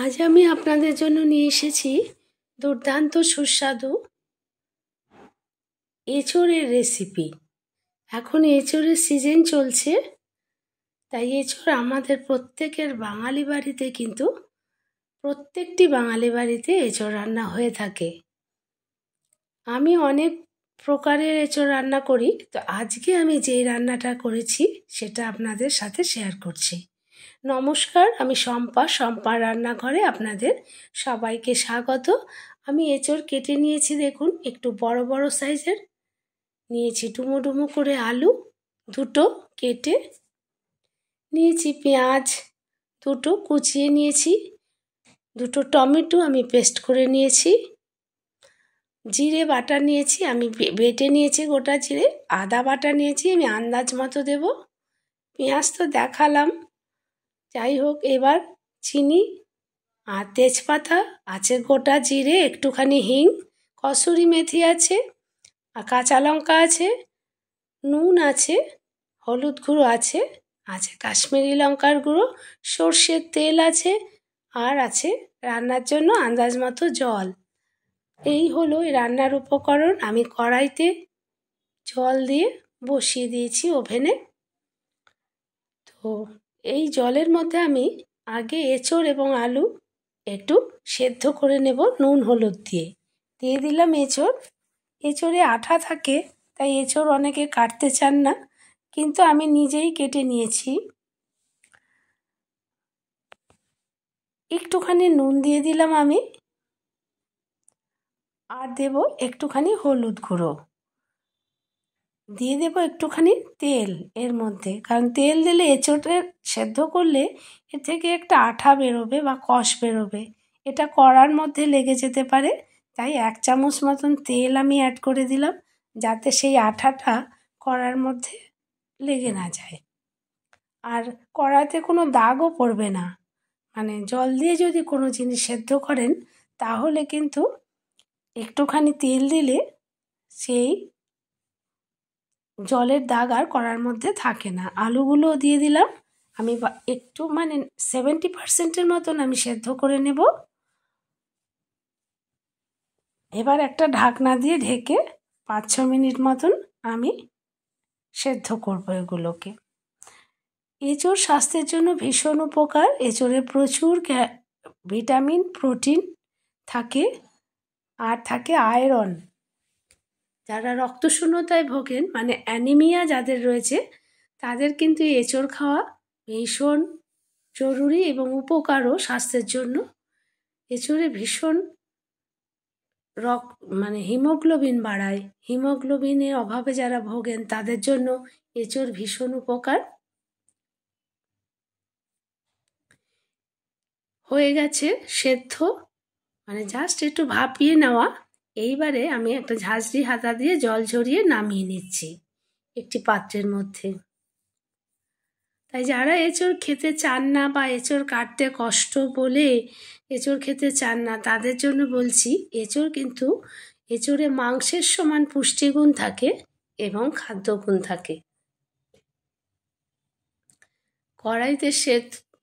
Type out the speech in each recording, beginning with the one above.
আজ আমি আপনাদের জন্য নিয়ে এসেছি দুর্দান্ত সুস্বাদু এঁচোড়ের রেসিপি। এখন এঁচোড়ের সিজন চলছে, তাই এঁচোড় আমাদের প্রত্যেকের বাঙালি বাড়িতে কিন্তু প্রত্যেকটি বাঙালি বাড়িতে এঁচোড় রান্না হয়ে থাকে। আমি অনেক প্রকারের এঁচোড় রান্না করি, তো আজকে আমি যেই রান্নাটা করেছি সেটা আপনাদের সাথে শেয়ার করছি। নমস্কার, আমি শম্পার রান্নাঘরে আপনাদের সবাইকে স্বাগত। আমি এঁচোড় কেটে নিয়েছি, দেখুন একটু বড় বড় সাইজের নিয়েছি। ডুমো ডুমো করে আলু দুটো কেটে নিয়েছি, পেঁয়াজ দুটো কুচিয়ে নিয়েছি, দুটো টমেটো আমি পেস্ট করে নিয়েছি, জিরে বাটা নিয়েছি, আমি বেটে নিয়েছি গোটা জিরে, আদা বাটা নিয়েছি, আমি আন্দাজ মতো দেব। পেঁয়াজ তো দেখালাম, যাই হোক এবার চিনি আর তেজপাতা আছে, গোটা জিরে, একটুখানি হিং, কসুরি মেথি আছে, আর কাঁচা লঙ্কা আছে, নুন আছে, হলুদ গুঁড়ো আছে, কাশ্মীরি লঙ্কার গুঁড়ো, সর্ষের তেল আছে, আর আছে রান্নার জন্য আন্দাজ মতো জল। এই হলো এই রান্নার উপকরণ। আমি কড়াইতে জল দিয়ে বসিয়ে দিয়েছি ওভেনে। তো এই জলের মধ্যে আমি আগে এঁচোড় এবং আলু একটু সেদ্ধ করে নেব নুন হলুদ দিয়ে। দিয়ে দিলাম এঁচোড়। এঁচোড়ে আঠা থাকে, তাই এঁচোড় অনেকে কাটতে চান না, কিন্তু আমি নিজেই কেটে নিয়েছি। একটুখানি নুন দিয়ে দিলাম আমি, আর দেব একটুখানি হলুদ গুঁড়ো, দিয়ে দেব একটুখানি তেল এর মধ্যে, কারণ তেল দিলে এঁচোড়ের সেদ্ধ করলে এর থেকে একটা আঠা বেরোবে বা কষ বেরোবে, এটা কড়ার মধ্যে লেগে যেতে পারে। তাই 1 চামচ মতন তেল আমি অ্যাড করে দিলাম, যাতে সেই আঠাটা কড়ার মধ্যে লেগে না যায়, আর কড়াতে কোনো দাগও পড়বে না। মানে জল দিয়ে যদি কোনো জিনিস সেদ্ধ করেন, তাহলে কিন্তু একটুখানি তেল দিলে সেই জলের দাগ আর কড়ার মধ্যে থাকে না। আলুগুলোও দিয়ে দিলাম, আমি একটু 70% মতন আমি সেদ্ধ করে নেব। এবার একটা ঢাকনা দিয়ে ঢেকে 5-6 মিনিট মতন আমি সেদ্ধ করবো এগুলোকে। এঁচোড় স্বাস্থ্যের জন্য ভীষণ উপকার। এঁচোড়ে প্রচুর ভিটামিন, প্রোটিন থাকে, আর থাকে আয়রন। যারা রক্তশূন্যতায় ভোগেন, মানে অ্যানিমিয়া যাদের রয়েছে, তাদের কিন্তু এঁচোড় খাওয়া ভীষণ জরুরি এবং উপকারও স্বাস্থ্যের জন্য। এঁচোড়ে ভীষণ হিমোগ্লোবিন বাড়ায়। হিমোগ্লোবিনের অভাবে যারা ভোগেন তাদের জন্য এঁচোড় ভীষণ উপকার। হয়ে গেছে সেদ্ধ, জাস্ট একটু ভাপিয়ে নেওয়া। এইবারে আমি একটা ঝাঁঝরি হাতা দিয়ে জল ঝরিয়ে নামিয়ে নিচ্ছি একটি পাত্রের মধ্যে। তাই যারা এঁচোড় খেতে চান না বা এঁচোড় কাটতে কষ্ট বলে এঁচোড় খেতে চান না, তাদের জন্য বলছি, এঁচোড়ে মাংসের সমান পুষ্টিগুণ থাকে এবং খাদ্যগুণ থাকে। কড়াইতে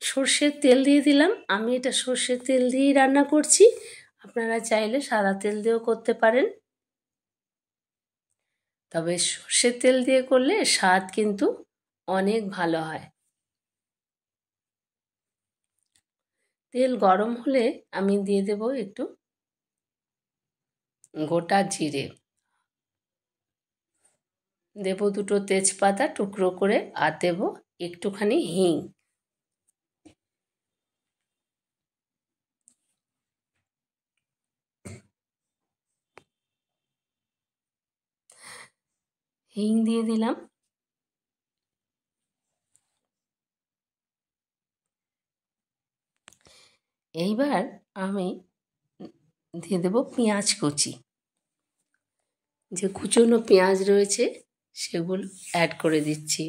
সর্ষের তেল দিয়ে দিলাম। আমি এটা সর্ষের তেল দিয়েই রান্না করছি, আপনারা চাইলে সাদা তেল দিয়েও করতে পারেন, তবে সর্ষের তেল দিয়ে করলে স্বাদ কিন্তু অনেক ভালো হয়। তেল গরম হলে আমি দিয়ে দেব একটু গোটা জিরে, দেব 2টো তেজপাতা টুকরো করে, আর দেব একটুখানি হিং। হিং দিয়ে দিলাম। এইবার আমি দিয়ে দেব পেঁয়াজ কুচি। যে কুচনো পেঁয়াজ রয়েছে সেগুলো অ্যাড করে দিচ্ছি।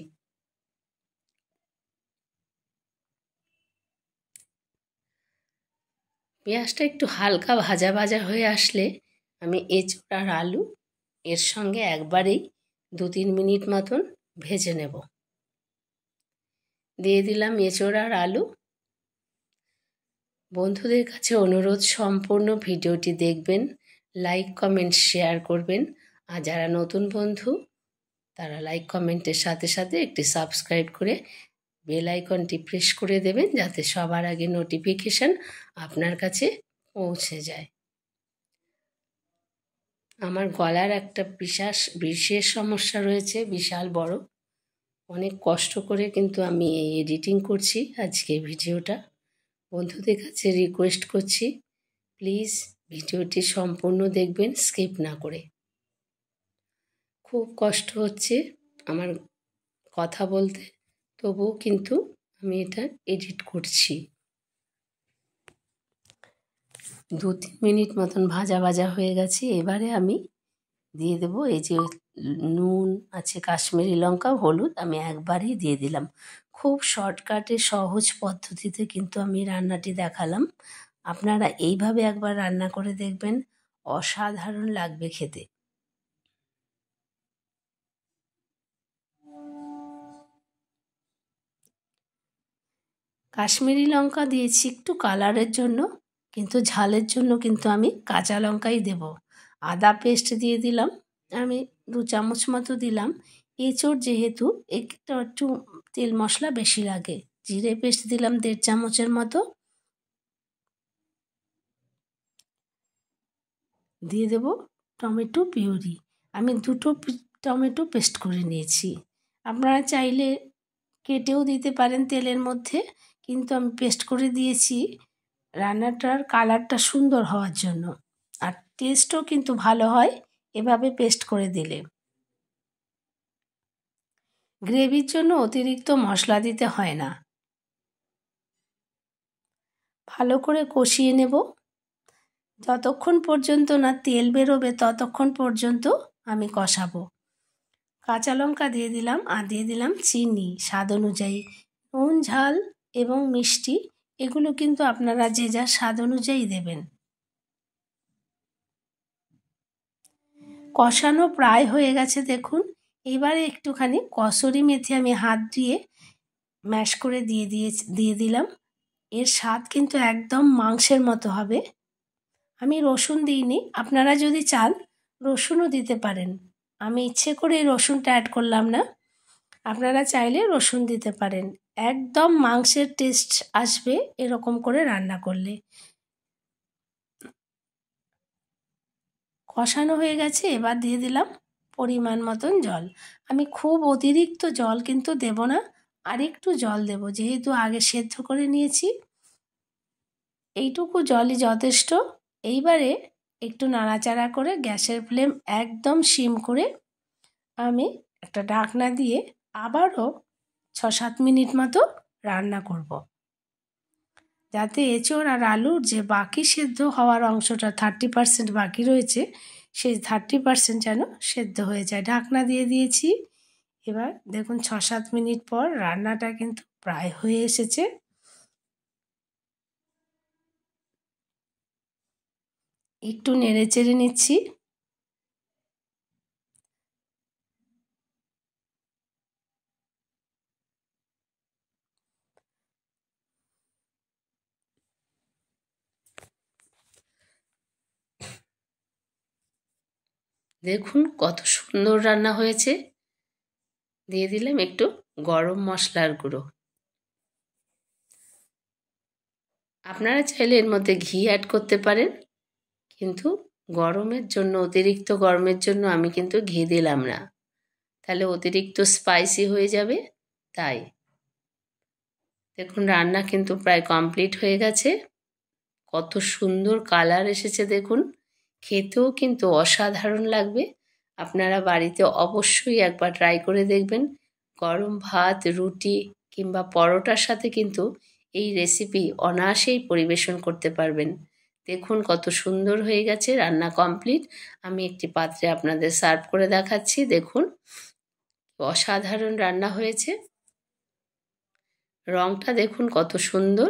পেঁয়াজটা একটু হালকা ভাজা ভাজা হয়ে আসলে আমি এঁচোড় আর আলু এর সঙ্গে একবারেই 2-3 মিনিট মতন ভেজে নেব। দিয়ে দিলাম এঁচোড় আর আলু, বন্ধুদের কাছে অনুরোধ, সম্পূর্ণ ভিডিওটি দেখবেন, লাইক কমেন্ট শেয়ার করবেন। আর যারা নতুন বন্ধু তারা লাইক কমেন্টের সাথে সাথে একটি সাবস্ক্রাইব করে বেল আইকনটি প্রেস করে দেবেন, যাতে সবার আগে নোটিফিকেশান আপনার কাছে পৌঁছে যায়। আমার গলার একটা বিশেষ সমস্যা রয়েছে, বিশাল বড়। অনেক কষ্ট করে কিন্তু আমি এই এডিটিং করছি আজকে ভিডিওটা। বন্ধুদের কাছে রিকোয়েস্ট করছি, প্লিজ ভিডিওটি সম্পূর্ণ দেখবেন, স্কিপ না করে। খুব কষ্ট হচ্ছে আমার কথা বলতে, তবুও কিন্তু আমি এটা এডিট করছি। 2-3 মিনিট মতন ভাজা ভাজা হয়ে গেছে। এবারে আমি দিয়ে দেবো এই যে নুন আছে, কাশ্মীরি লঙ্কা, হলুদ আমি একবারেই দিয়ে দিলাম। খুব শর্টকাটে সহজ পদ্ধতিতে কিন্তু আমি রান্নাটি দেখালাম। আপনারা এইভাবে একবার রান্না করে দেখবেন, অসাধারণ লাগবে খেতে। কাশ্মীরি লঙ্কা দিয়েছি একটু কালারের জন্য, কিন্তু ঝালের জন্য কিন্তু আমি কাঁচা লঙ্কাই দেব। আদা পেস্ট দিয়ে দিলাম, আমি 2 চামচ মতো দিলাম। এঁচোড় যেহেতু একটু তেল মশলা বেশি লাগে। জিরে পেস্ট দিলাম 1.5 চামচের মতো। দিয়ে দেব টমেটো পিউরি। আমি 2টো টমেটো পেস্ট করে নিয়েছি। আপনারা চাইলে কেটেও দিতে পারেন তেলের মধ্যে, কিন্তু আমি পেস্ট করে দিয়েছি রান্নাটার কালারটা সুন্দর হওয়ার জন্য। আর টেস্টও কিন্তু ভালো হয় এভাবে পেস্ট করে দিলে। গ্রেভির জন্য অতিরিক্ত মশলা দিতে হয় না। ভালো করে কষিয়ে নেব, যতক্ষণ পর্যন্ত না তেল বেরোবে ততক্ষণ পর্যন্ত আমি কষাবো। কাঁচা লঙ্কা দিয়ে দিলাম, আর দিয়ে দিলাম চিনি স্বাদ অনুযায়ী। নুন, ঝাল এবং মিষ্টি এগুলো কিন্তু আপনারা যে যার স্বাদ অনুযায়ী দেবেন। কষানো প্রায় হয়ে গেছে দেখুন। এবারে একটুখানি কসুরি মেথি আমি হাত দিয়ে ম্যাশ করে দিয়ে দিলাম। এর স্বাদ কিন্তু একদম মাংসের মতো হবে। আমি রসুন দিইনি, আপনারা যদি চান রসুনও দিতে পারেন। আমি ইচ্ছে করে রসুনটা অ্যাড করলাম না, আপনারা চাইলে রসুন দিতে পারেন। একদম মাংসের টেস্ট আসবে এরকম করে রান্না করলে। কষানো হয়ে গেছে, এবার দিয়ে দিলাম পরিমাণ মতন জল। আমি খুব অতিরিক্ত জল কিন্তু দেব না, আর একটু জল দেব, যেহেতু আগে সেদ্ধ করে নিয়েছি। এইটুকু জলই যথেষ্ট। এইবারে একটু নাড়াচাড়া করে গ্যাসের ফ্লেম একদম সিম করে আমি একটা ঢাকনা দিয়ে আবারও 6-7 মিনিট মতো রান্না করব, যাতে এঁচোড় আর আলুর যে বাকি সেদ্ধ হওয়ার অংশটা 30% বাকি রয়েছে, সেই 30% যেন সেদ্ধ হয়ে যায়। ঢাকনা দিয়ে দিয়েছি। এবার দেখুন 6-7 মিনিট পর রান্নাটা কিন্তু প্রায় হয়ে এসেছে। একটু নেড়ে চেড়ে নিচ্ছি। দেখুন কত সুন্দর রান্না হয়েছে। দিয়ে দিলাম একটু গরম মশলার গুঁড়ো। আপনারা চাইলে এর মধ্যে ঘি অ্যাড করতে পারেন, কিন্তু গরমের জন্য, অতিরিক্ত গরমের জন্য আমি কিন্তু ঘি দিলাম না, তাহলে অতিরিক্ত স্পাইসি হয়ে যাবে। তাই দেখুন রান্না কিন্তু প্রায় কমপ্লিট হয়ে গেছে। কত সুন্দর কালার এসেছে দেখুন। খেতেও কিন্তু অসাধারণ লাগবে। আপনারা বাড়িতে অবশ্যই একবার ট্রাই করে দেখবেন। গরম ভাত, রুটি কিংবা পরোটার সাথে কিন্তু এই রেসিপি অনায়াসেই পরিবেশন করতে পারবেন। দেখুন কত সুন্দর হয়ে গেছে, রান্না কমপ্লিট। আমি একটি পাত্রে আপনাদের সার্ভ করে দেখাচ্ছি। দেখুন অসাধারণ রান্না হয়েছে। রংটা দেখুন কত সুন্দর,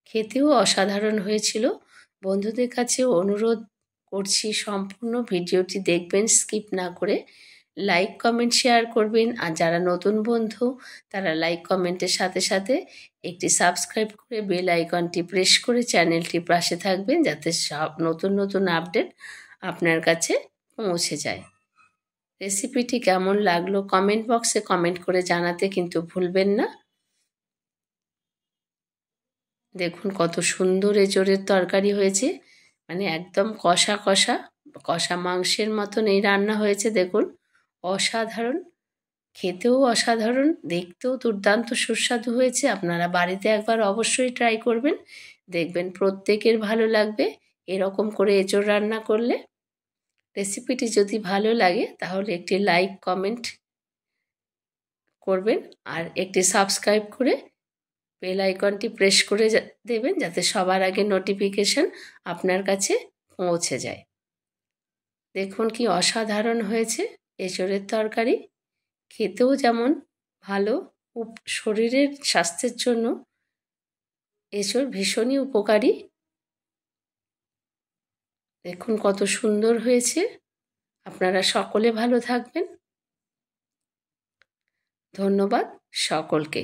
খেতেও অসাধারণ হয়েছিল। বন্ধুদের কাছে অনুরোধ করছি, সম্পূর্ণ ভিডিওটি দেখবেন, স্কিপ না করে। লাইক কমেন্ট শেয়ার করবেন। আর যারা নতুন বন্ধু তারা লাইক কমেন্টের সাথে সাথে একটি সাবস্ক্রাইব করে বেল আইকনটি প্রেস করে চ্যানেলটির পাশে থাকবেন, যাতে সব নতুন নতুন আপডেট আপনার কাছে পৌঁছে যায়। রেসিপিটি কেমন লাগলো কমেন্ট বক্সে কমেন্ট করে জানাতে কিন্তু ভুলবেন না। দেখুন কত সুন্দর এঁচোড়ের তরকারি হয়েছে, মানে একদম কষা কষা কষা মাংসের মতন এই রান্না হয়েছে। দেখুন অসাধারণ, খেতেও অসাধারণ, দেখতেও দুর্দান্ত সুস্বাদু হয়েছে। আপনারা বাড়িতে একবার অবশ্যই ট্রাই করবেন, দেখবেন প্রত্যেকের ভালো লাগবে এরকম করে এঁচোড় রান্না করলে। রেসিপিটি যদি ভালো লাগে তাহলে একটি লাইক কমেন্ট করবেন আর একটি সাবস্ক্রাইব করে বেল আইকনটি প্রেস করে দেবেন, যাতে সবার আগে নোটিফিকেশন আপনার কাছে পৌঁছে যায়। দেখুন কি অসাধারণ হয়েছে এঁচোড়ের তরকারি, খেতেও যেমন ভালো, শরীরের স্বাস্থ্যের জন্য এঁচোড় ভীষণই উপকারী। দেখুন কত সুন্দর হয়েছে। আপনারা সকলে ভালো থাকবেন। ধন্যবাদ সকলকে।